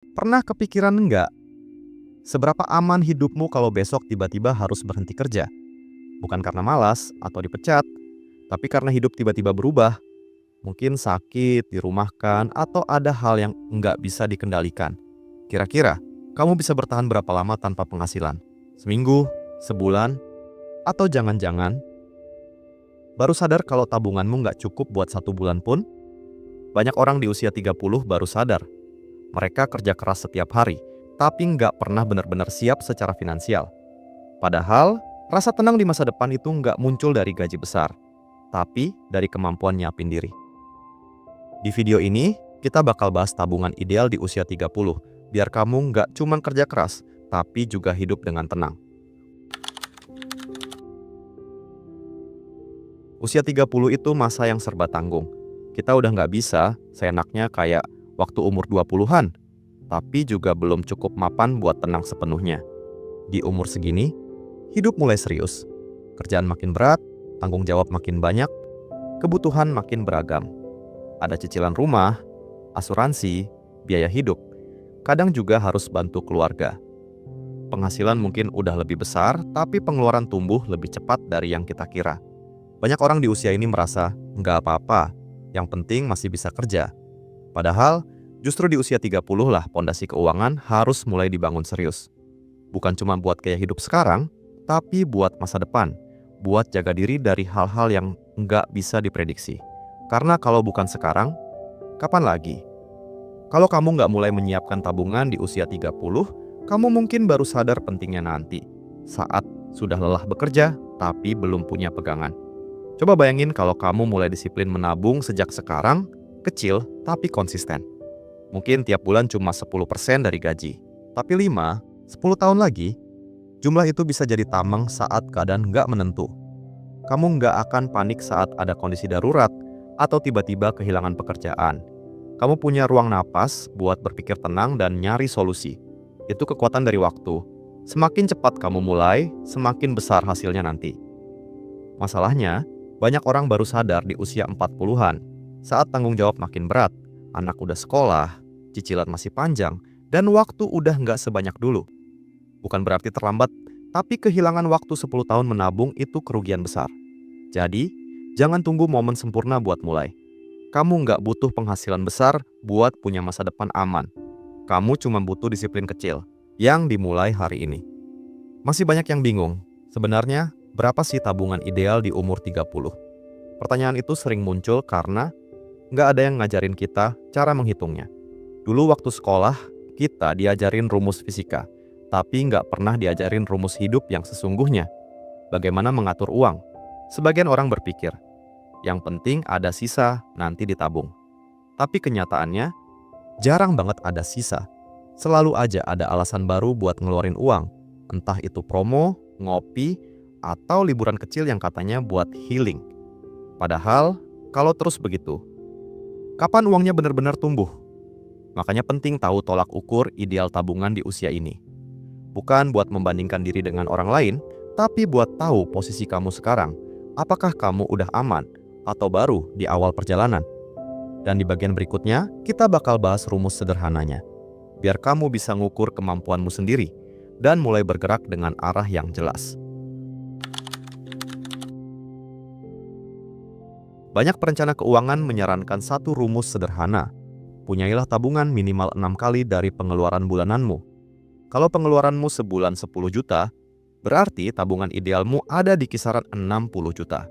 Pernah kepikiran nggak, seberapa aman hidupmu kalau besok tiba-tiba harus berhenti kerja? Bukan karena malas atau dipecat, tapi karena hidup tiba-tiba berubah. Mungkin sakit, dirumahkan, atau ada hal yang nggak bisa dikendalikan. Kira-kira, kamu bisa bertahan berapa lama tanpa penghasilan? Seminggu? Sebulan? Atau jangan-jangan, baru sadar kalau tabunganmu nggak cukup buat 1 bulan pun? Banyak orang di usia 30 baru sadar. Mereka kerja keras setiap hari, tapi nggak pernah benar-benar siap secara finansial. Padahal, rasa tenang di masa depan itu nggak muncul dari gaji besar, tapi dari kemampuan nyiapin diri. Di video ini, kita bakal bahas tabungan ideal di usia 30, biar kamu nggak cuma kerja keras, tapi juga hidup dengan tenang. Usia 30 itu masa yang serba tanggung. Kita udah nggak bisa seenaknya kayak waktu umur 20-an, tapi juga belum cukup mapan buat tenang sepenuhnya. Di umur segini, hidup mulai serius. Kerjaan makin berat, tanggung jawab makin banyak, kebutuhan makin beragam. Ada cicilan rumah, asuransi, biaya hidup. Kadang juga harus bantu keluarga. Penghasilan mungkin udah lebih besar, tapi pengeluaran tumbuh lebih cepat dari yang kita kira. Banyak orang di usia ini merasa, nggak apa-apa, yang penting masih bisa kerja. Padahal, justru di usia 30 lah pondasi keuangan harus mulai dibangun serius. Bukan cuma buat gaya hidup sekarang, tapi buat masa depan. Buat jaga diri dari hal-hal yang nggak bisa diprediksi. Karena kalau bukan sekarang, kapan lagi? Kalau kamu nggak mulai menyiapkan tabungan di usia 30, kamu mungkin baru sadar pentingnya nanti. Saat sudah lelah bekerja, tapi belum punya pegangan. Coba bayangin kalau kamu mulai disiplin menabung sejak sekarang, kecil tapi konsisten. Mungkin tiap bulan cuma 10% dari gaji. Tapi 5-10 tahun lagi, jumlah itu bisa jadi tameng saat keadaan nggak menentu. Kamu nggak akan panik saat ada kondisi darurat atau tiba-tiba kehilangan pekerjaan. Kamu punya ruang napas buat berpikir tenang dan nyari solusi. Itu kekuatan dari waktu. Semakin cepat kamu mulai, semakin besar hasilnya nanti. Masalahnya, banyak orang baru sadar di usia 40-an, saat tanggung jawab makin berat, anak udah sekolah, cicilan masih panjang, dan waktu udah nggak sebanyak dulu. Bukan berarti terlambat, tapi kehilangan waktu 10 tahun menabung itu kerugian besar. Jadi, jangan tunggu momen sempurna buat mulai. Kamu nggak butuh penghasilan besar buat punya masa depan aman. Kamu cuma butuh disiplin kecil, yang dimulai hari ini. Masih banyak yang bingung, sebenarnya berapa sih tabungan ideal di umur 30? Pertanyaan itu sering muncul karena nggak ada yang ngajarin kita cara menghitungnya. Dulu waktu sekolah, kita diajarin rumus fisika, tapi nggak pernah diajarin rumus hidup yang sesungguhnya. Bagaimana mengatur uang? Sebagian orang berpikir, yang penting ada sisa, nanti ditabung. Tapi kenyataannya, jarang banget ada sisa. Selalu aja ada alasan baru buat ngeluarin uang. Entah itu promo, ngopi, atau liburan kecil yang katanya buat healing. Padahal, kalau terus begitu, kapan uangnya benar-benar tumbuh? Makanya penting tahu tolak ukur ideal tabungan di usia ini. Bukan buat membandingkan diri dengan orang lain, tapi buat tahu posisi kamu sekarang. Apakah kamu udah aman atau baru di awal perjalanan? Dan di bagian berikutnya, kita bakal bahas rumus sederhananya. Biar kamu bisa ngukur kemampuanmu sendiri dan mulai bergerak dengan arah yang jelas. Banyak perencana keuangan menyarankan satu rumus sederhana. Punyailah tabungan minimal 6 kali dari pengeluaran bulananmu. Kalau pengeluaranmu sebulan 10 juta, berarti tabungan idealmu ada di kisaran 60 juta.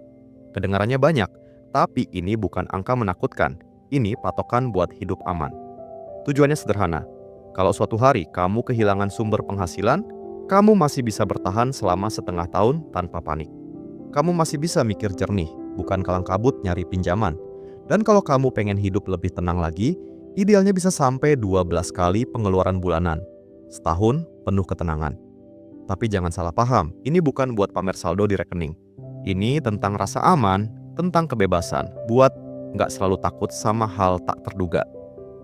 Kedengarannya banyak, tapi ini bukan angka menakutkan. Ini patokan buat hidup aman. Tujuannya sederhana. Kalau suatu hari kamu kehilangan sumber penghasilan, kamu masih bisa bertahan selama setengah tahun tanpa panik. Kamu masih bisa mikir jernih, bukan kalang kabut nyari pinjaman. Dan kalau kamu pengen hidup lebih tenang lagi, idealnya bisa sampai 12 kali pengeluaran bulanan. Setahun penuh ketenangan. Tapi jangan salah paham, ini bukan buat pamer saldo di rekening. Ini tentang rasa aman, tentang kebebasan, buat nggak selalu takut sama hal tak terduga.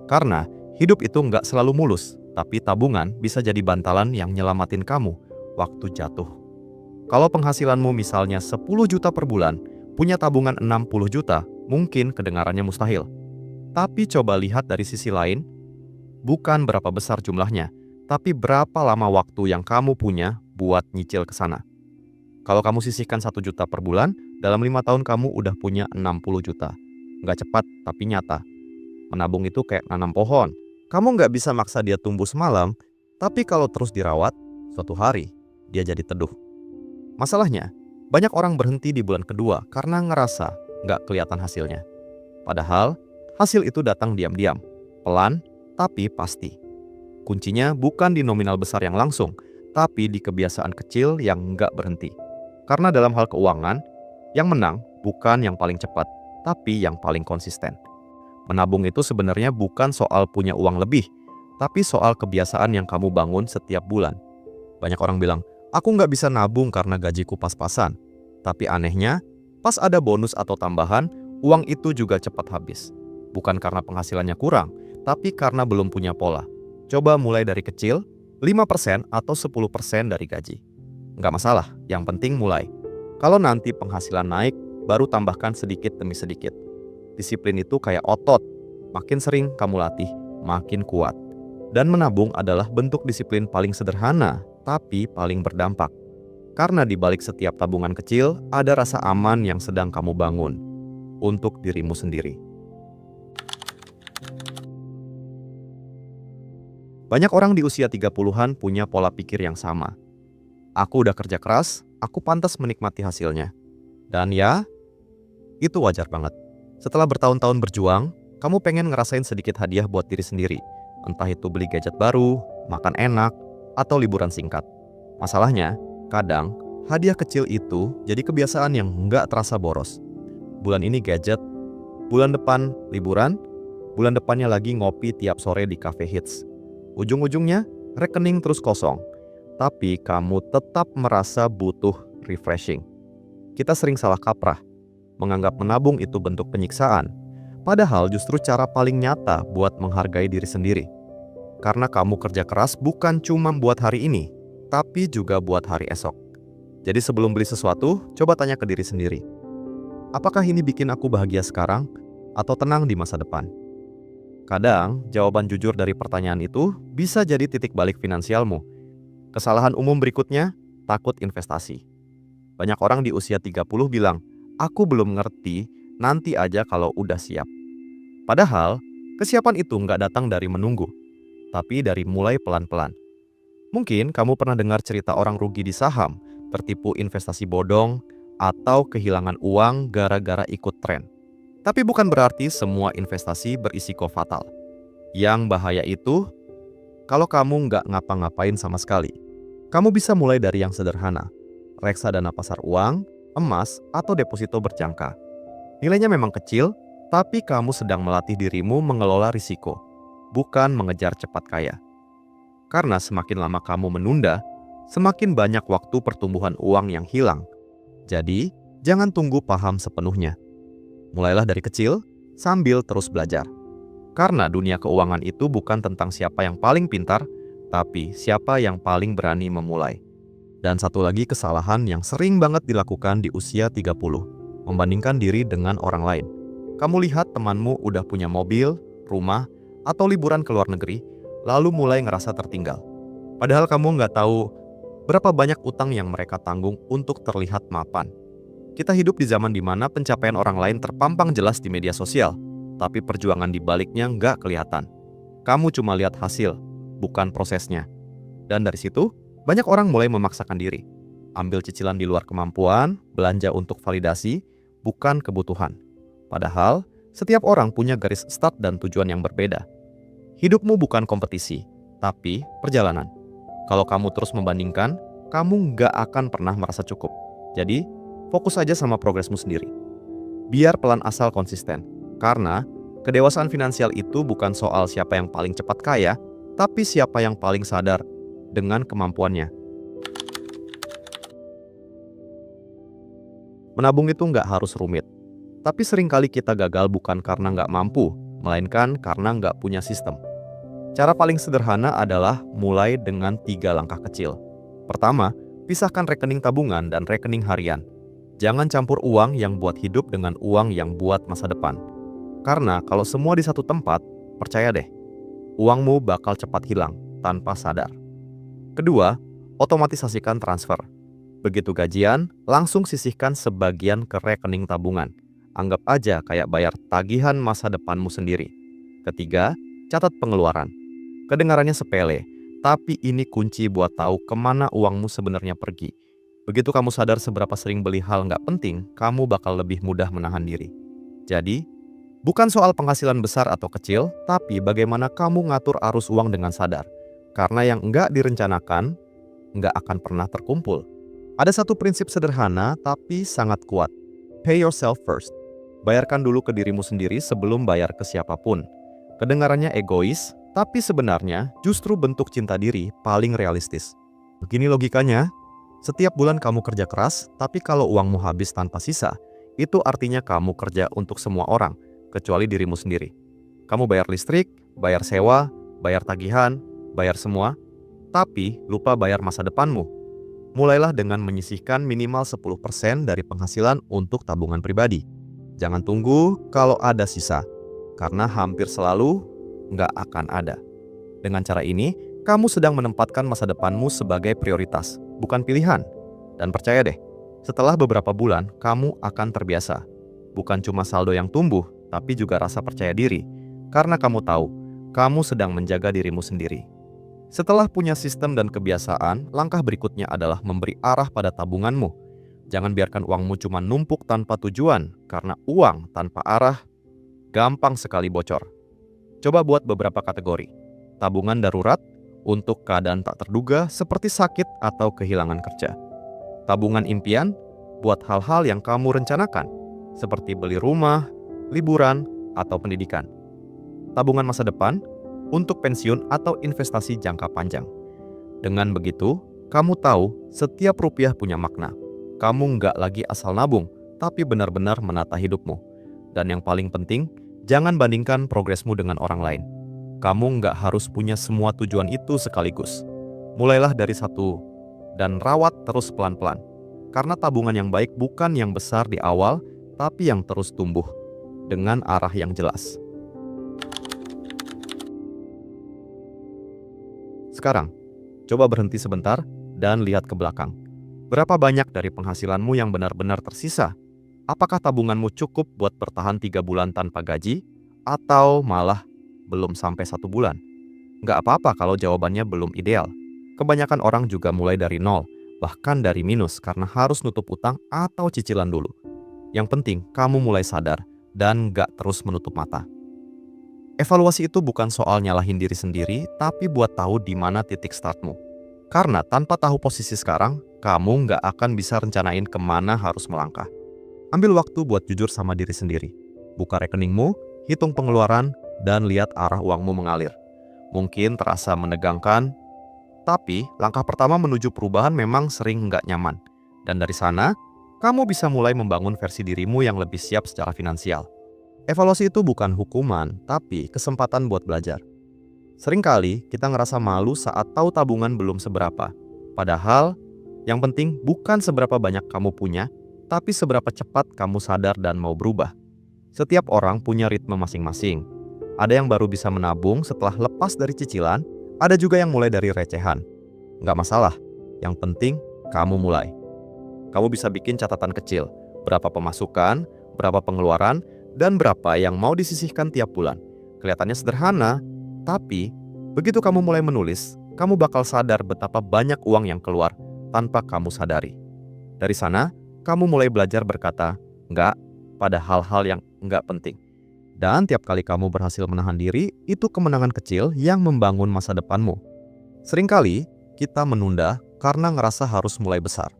Karena hidup itu nggak selalu mulus, tapi tabungan bisa jadi bantalan yang nyelamatin kamu waktu jatuh. Kalau penghasilanmu misalnya 10 juta per bulan, punya tabungan 60 juta, mungkin kedengarannya mustahil. Tapi coba lihat dari sisi lain, Bukan berapa besar jumlahnya, tapi berapa lama waktu yang kamu punya buat nyicil ke sana. Kalau kamu sisihkan 1 juta per bulan, dalam 5 tahun kamu udah punya 60 juta. Nggak cepat, tapi nyata. Menabung itu kayak nanam pohon. Kamu nggak bisa maksa dia tumbuh semalam, tapi kalau terus dirawat, suatu hari dia jadi teduh. Masalahnya, banyak orang berhenti di bulan kedua karena ngerasa nggak kelihatan hasilnya. Padahal, hasil itu datang diam-diam, pelan, tapi pasti. Kuncinya bukan di nominal besar yang langsung, tapi di kebiasaan kecil yang nggak berhenti. Karena dalam hal keuangan, yang menang bukan yang paling cepat, tapi yang paling konsisten. Menabung itu sebenarnya bukan soal punya uang lebih, tapi soal kebiasaan yang kamu bangun setiap bulan. Banyak orang bilang, aku nggak bisa nabung karena gajiku pas-pasan. Tapi anehnya, pas ada bonus atau tambahan, uang itu juga cepat habis. Bukan karena penghasilannya kurang, tapi karena belum punya pola. Coba mulai dari kecil, 5% atau 10% dari gaji. Nggak masalah, yang penting mulai. Kalau nanti penghasilan naik, baru tambahkan sedikit demi sedikit. Disiplin itu kayak otot, makin sering kamu latih, makin kuat. Dan menabung adalah bentuk disiplin paling sederhana, tapi paling berdampak. Karena di balik setiap tabungan kecil, ada rasa aman yang sedang kamu bangun untuk dirimu sendiri. Banyak orang di usia 30-an punya pola pikir yang sama. Aku udah kerja keras, aku pantas menikmati hasilnya. Dan ya, itu wajar banget. Setelah bertahun-tahun berjuang, kamu pengen ngerasain sedikit hadiah buat diri sendiri. Entah itu beli gadget baru, makan enak, atau liburan singkat. Masalahnya, kadang hadiah kecil itu jadi kebiasaan yang nggak terasa boros. Bulan ini gadget, bulan depan liburan, bulan depannya lagi ngopi tiap sore di cafe hits. Ujung-ujungnya, rekening terus kosong. Tapi kamu tetap merasa butuh refreshing. Kita sering salah kaprah, menganggap menabung itu bentuk penyiksaan. Padahal justru cara paling nyata buat menghargai diri sendiri. Karena kamu kerja keras bukan cuma buat hari ini, tapi juga buat hari esok. Jadi sebelum beli sesuatu, coba tanya ke diri sendiri. Apakah ini bikin aku bahagia sekarang atau tenang di masa depan? Kadang, jawaban jujur dari pertanyaan itu bisa jadi titik balik finansialmu. Kesalahan umum berikutnya, takut investasi. Banyak orang di usia 30 bilang, aku belum ngerti, nanti aja kalau udah siap. Padahal, kesiapan itu nggak datang dari menunggu, tapi dari mulai pelan-pelan. Mungkin kamu pernah dengar cerita orang rugi di saham, tertipu investasi bodong, atau kehilangan uang gara-gara ikut tren. Tapi bukan berarti semua investasi berisiko fatal. Yang bahaya itu, kalau kamu nggak ngapa-ngapain sama sekali. Kamu bisa mulai dari yang sederhana, reksadana pasar uang, emas, atau deposito berjangka. Nilainya memang kecil, tapi kamu sedang melatih dirimu mengelola risiko, bukan mengejar cepat kaya. Karena semakin lama kamu menunda, semakin banyak waktu pertumbuhan uang yang hilang. Jadi, jangan tunggu paham sepenuhnya. Mulailah dari kecil, sambil terus belajar. Karena dunia keuangan itu bukan tentang siapa yang paling pintar, tapi siapa yang paling berani memulai. Dan satu lagi kesalahan yang sering banget dilakukan di usia 30, membandingkan diri dengan orang lain. Kamu lihat temanmu udah punya mobil, rumah, atau liburan ke luar negeri, lalu mulai ngerasa tertinggal. Padahal kamu nggak tahu berapa banyak utang yang mereka tanggung untuk terlihat mapan. Kita hidup di zaman dimana pencapaian orang lain terpampang jelas di media sosial, tapi perjuangan di baliknya nggak kelihatan. Kamu cuma lihat hasil, bukan prosesnya. Dan dari situ, banyak orang mulai memaksakan diri. Ambil cicilan di luar kemampuan, belanja untuk validasi, bukan kebutuhan. Padahal, setiap orang punya garis start dan tujuan yang berbeda. Hidupmu bukan kompetisi, tapi perjalanan. Kalau kamu terus membandingkan, kamu nggak akan pernah merasa cukup. Jadi, fokus aja sama progresmu sendiri. Biar pelan asal konsisten. Karena, kedewasaan finansial itu bukan soal siapa yang paling cepat kaya, tapi siapa yang paling sadar dengan kemampuannya. Menabung itu nggak harus rumit. Tapi seringkali kita gagal bukan karena nggak mampu, melainkan karena nggak punya sistem. Cara paling sederhana adalah mulai dengan 3 langkah kecil. Pertama, pisahkan rekening tabungan dan rekening harian. Jangan campur uang yang buat hidup dengan uang yang buat masa depan. Karena kalau semua di satu tempat, percaya deh, uangmu bakal cepat hilang tanpa sadar. Kedua, otomatisasikan transfer. Begitu gajian, langsung sisihkan sebagian ke rekening tabungan. Anggap aja kayak bayar tagihan masa depanmu sendiri. Ketiga, catat pengeluaran. Kedengarannya sepele, tapi ini kunci buat tahu kemana uangmu sebenarnya pergi. Begitu kamu sadar seberapa sering beli hal nggak penting, kamu bakal lebih mudah menahan diri. Jadi, bukan soal penghasilan besar atau kecil, tapi bagaimana kamu ngatur arus uang dengan sadar. Karena yang nggak direncanakan, nggak akan pernah terkumpul. Ada satu prinsip sederhana tapi sangat kuat. Pay yourself first. Bayarkan dulu ke dirimu sendiri sebelum bayar ke siapapun. Kedengarannya egois, tapi sebenarnya justru bentuk cinta diri paling realistis. Begini logikanya, setiap bulan kamu kerja keras, tapi kalau uangmu habis tanpa sisa, itu artinya kamu kerja untuk semua orang, kecuali dirimu sendiri. Kamu bayar listrik, bayar sewa, bayar tagihan, bayar semua, tapi lupa bayar masa depanmu. Mulailah dengan menyisihkan minimal 10% dari penghasilan untuk tabungan pribadi. Jangan tunggu kalau ada sisa, karena hampir selalu nggak akan ada. Dengan cara ini, kamu sedang menempatkan masa depanmu sebagai prioritas, bukan pilihan. Dan percaya deh, setelah beberapa bulan, kamu akan terbiasa. Bukan cuma saldo yang tumbuh, tapi juga rasa percaya diri. Karena kamu tahu, kamu sedang menjaga dirimu sendiri. Setelah punya sistem dan kebiasaan, langkah berikutnya adalah memberi arah pada tabunganmu. Jangan biarkan uangmu cuma numpuk tanpa tujuan, karena uang tanpa arah gampang sekali bocor. Coba buat beberapa kategori. Tabungan darurat untuk keadaan tak terduga seperti sakit atau kehilangan kerja. Tabungan impian buat hal-hal yang kamu rencanakan, seperti beli rumah, liburan, atau pendidikan. Tabungan masa depan untuk pensiun atau investasi jangka panjang. Dengan begitu, kamu tahu setiap rupiah punya makna. Kamu nggak lagi asal nabung, tapi benar-benar menata hidupmu. Dan yang paling penting, jangan bandingkan progresmu dengan orang lain. Kamu nggak harus punya semua tujuan itu sekaligus. Mulailah dari satu, dan rawat terus pelan-pelan. Karena tabungan yang baik bukan yang besar di awal, tapi yang terus tumbuh, dengan arah yang jelas. Sekarang, coba berhenti sebentar dan lihat ke belakang. Berapa banyak dari penghasilanmu yang benar-benar tersisa? Apakah tabunganmu cukup buat bertahan 3 bulan tanpa gaji? Atau malah belum sampai 1 bulan? Nggak apa-apa kalau jawabannya belum ideal. Kebanyakan orang juga mulai dari nol, bahkan dari minus karena harus nutup utang atau cicilan dulu. Yang penting, kamu mulai sadar dan nggak terus menutup mata. Evaluasi itu bukan soal nyalahin diri sendiri, tapi buat tahu di mana titik startmu. Karena tanpa tahu posisi sekarang, kamu nggak akan bisa rencanain kemana harus melangkah. Ambil waktu buat jujur sama diri sendiri. Buka rekeningmu, hitung pengeluaran, dan lihat arah uangmu mengalir. Mungkin terasa menegangkan, tapi langkah pertama menuju perubahan memang sering nggak nyaman. Dan dari sana, kamu bisa mulai membangun versi dirimu yang lebih siap secara finansial. Evaluasi itu bukan hukuman, tapi kesempatan buat belajar. Seringkali kita ngerasa malu saat tahu tabungan belum seberapa. Padahal, yang penting bukan seberapa banyak kamu punya, tapi seberapa cepat kamu sadar dan mau berubah. Setiap orang punya ritme masing-masing. Ada yang baru bisa menabung setelah lepas dari cicilan, ada juga yang mulai dari recehan. Nggak masalah, yang penting kamu mulai. Kamu bisa bikin catatan kecil, berapa pemasukan, berapa pengeluaran, dan berapa yang mau disisihkan tiap bulan. Kelihatannya sederhana, tapi begitu kamu mulai menulis, kamu bakal sadar betapa banyak uang yang keluar tanpa kamu sadari. Dari sana, kamu mulai belajar berkata enggak pada hal-hal yang enggak penting. Dan tiap kali kamu berhasil menahan diri, itu kemenangan kecil yang membangun masa depanmu. Seringkali kita menunda karena ngerasa harus mulai besar.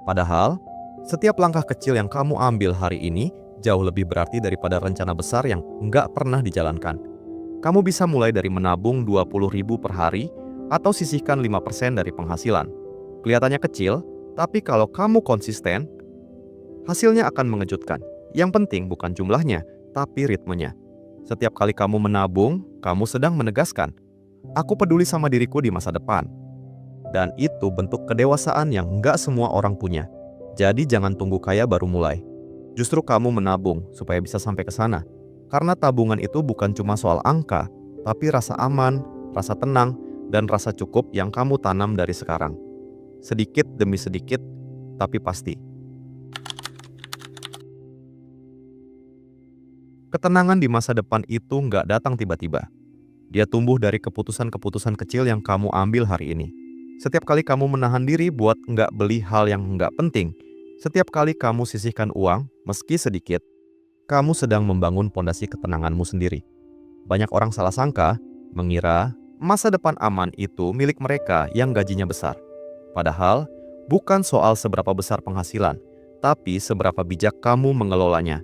Padahal, setiap langkah kecil yang kamu ambil hari ini jauh lebih berarti daripada rencana besar yang nggak pernah dijalankan. Kamu bisa mulai dari menabung 20.000 per hari atau sisihkan 5% dari penghasilan. Kelihatannya kecil, tapi kalau kamu konsisten, hasilnya akan mengejutkan. Yang penting bukan jumlahnya, tapi ritmenya. Setiap kali kamu menabung, kamu sedang menegaskan, aku peduli sama diriku di masa depan. Dan itu bentuk kedewasaan yang nggak semua orang punya. Jadi jangan tunggu kaya baru mulai. Justru kamu menabung supaya bisa sampai ke sana. Karena tabungan itu bukan cuma soal angka, tapi rasa aman, rasa tenang, dan rasa cukup yang kamu tanam dari sekarang. Sedikit demi sedikit, tapi pasti. Ketenangan di masa depan itu nggak datang tiba-tiba. Dia tumbuh dari keputusan-keputusan kecil yang kamu ambil hari ini. Setiap kali kamu menahan diri buat nggak beli hal yang nggak penting, setiap kali kamu sisihkan uang, meski sedikit, kamu sedang membangun pondasi ketenanganmu sendiri. Banyak orang salah sangka, mengira masa depan aman itu milik mereka yang gajinya besar. Padahal, bukan soal seberapa besar penghasilan, tapi seberapa bijak kamu mengelolanya.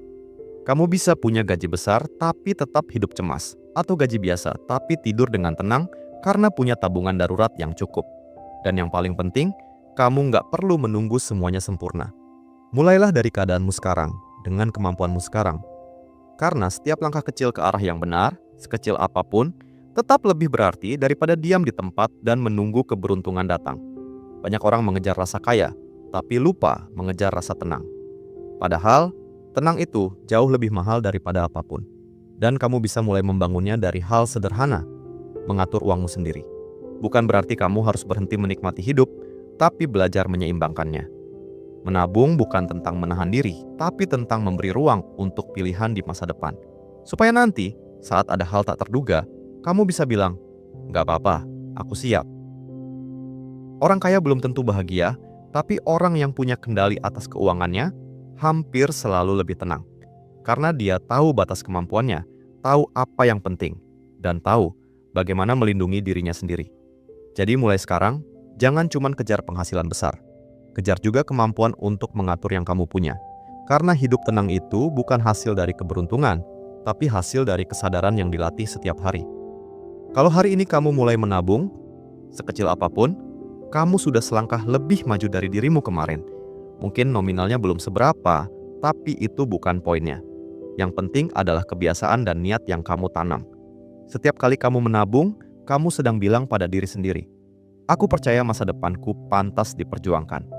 Kamu bisa punya gaji besar tapi tetap hidup cemas, atau gaji biasa tapi tidur dengan tenang karena punya tabungan darurat yang cukup. Dan yang paling penting, kamu nggak perlu menunggu semuanya sempurna. Mulailah dari keadaanmu sekarang, dengan kemampuanmu sekarang. Karena setiap langkah kecil ke arah yang benar, sekecil apapun, tetap lebih berarti daripada diam di tempat dan menunggu keberuntungan datang. Banyak orang mengejar rasa kaya, tapi lupa mengejar rasa tenang. Padahal, tenang itu jauh lebih mahal daripada apapun. Dan kamu bisa mulai membangunnya dari hal sederhana, mengatur uangmu sendiri. Bukan berarti kamu harus berhenti menikmati hidup, tapi belajar menyeimbangkannya. Menabung bukan tentang menahan diri, tapi tentang memberi ruang untuk pilihan di masa depan. Supaya nanti, saat ada hal tak terduga, kamu bisa bilang, "Gak apa-apa, aku siap." Orang kaya belum tentu bahagia, tapi orang yang punya kendali atas keuangannya hampir selalu lebih tenang. Karena dia tahu batas kemampuannya, tahu apa yang penting, dan tahu bagaimana melindungi dirinya sendiri. Jadi mulai sekarang, jangan cuma kejar penghasilan besar. Kejar juga kemampuan untuk mengatur yang kamu punya. Karena hidup tenang itu bukan hasil dari keberuntungan, tapi hasil dari kesadaran yang dilatih setiap hari. Kalau hari ini kamu mulai menabung, sekecil apapun, kamu sudah selangkah lebih maju dari dirimu kemarin. Mungkin nominalnya belum seberapa, tapi itu bukan poinnya. Yang penting adalah kebiasaan dan niat yang kamu tanam. Setiap kali kamu menabung, kamu sedang bilang pada diri sendiri, "Aku percaya masa depanku pantas diperjuangkan."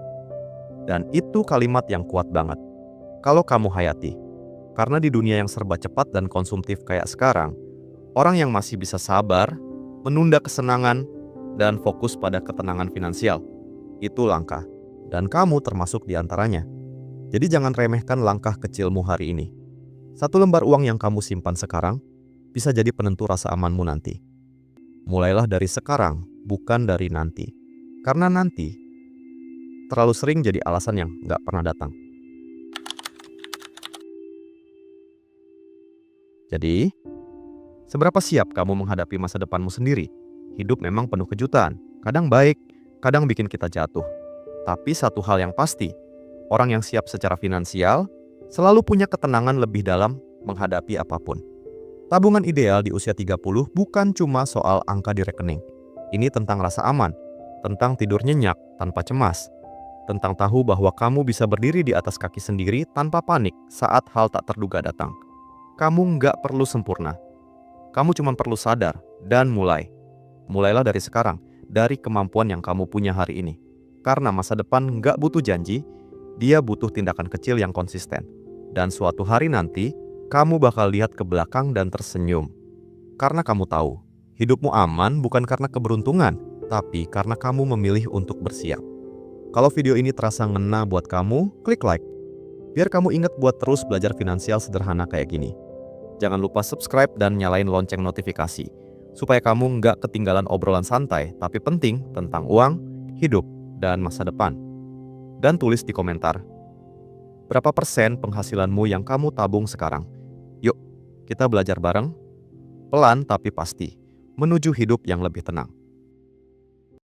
Dan itu kalimat yang kuat banget. Kalau kamu hayati. Karena di dunia yang serba cepat dan konsumtif kayak sekarang, orang yang masih bisa sabar, menunda kesenangan, dan fokus pada ketenangan finansial, itu langka. Dan kamu termasuk di antaranya. Jadi jangan remehkan langkah kecilmu hari ini. Satu lembar uang yang kamu simpan sekarang bisa jadi penentu rasa amanmu nanti. Mulailah dari sekarang, bukan dari nanti. Karena nanti terlalu sering jadi alasan yang nggak pernah datang. Jadi, seberapa siap kamu menghadapi masa depanmu sendiri? Hidup memang penuh kejutan. Kadang baik, kadang bikin kita jatuh. Tapi satu hal yang pasti, orang yang siap secara finansial selalu punya ketenangan lebih dalam menghadapi apapun. Tabungan ideal di usia 30 bukan cuma soal angka di rekening. Ini tentang rasa aman, tentang tidur nyenyak tanpa cemas, tentang tahu bahwa kamu bisa berdiri di atas kaki sendiri tanpa panik saat hal tak terduga datang. Kamu nggak perlu sempurna. Kamu cuma perlu sadar dan mulai. Mulailah dari sekarang, dari kemampuan yang kamu punya hari ini. Karena masa depan nggak butuh janji, dia butuh tindakan kecil yang konsisten. Dan suatu hari nanti, kamu bakal lihat ke belakang dan tersenyum. Karena kamu tahu, hidupmu aman bukan karena keberuntungan, tapi karena kamu memilih untuk bersiap. Kalau video ini terasa ngena buat kamu, klik like. Biar kamu ingat buat terus belajar finansial sederhana kayak gini. Jangan lupa subscribe dan nyalain lonceng notifikasi, supaya kamu nggak ketinggalan obrolan santai tapi penting tentang uang, hidup, dan masa depan. Dan tulis di komentar, berapa persen penghasilanmu yang kamu tabung sekarang? Yuk, kita belajar bareng, pelan tapi pasti, menuju hidup yang lebih tenang.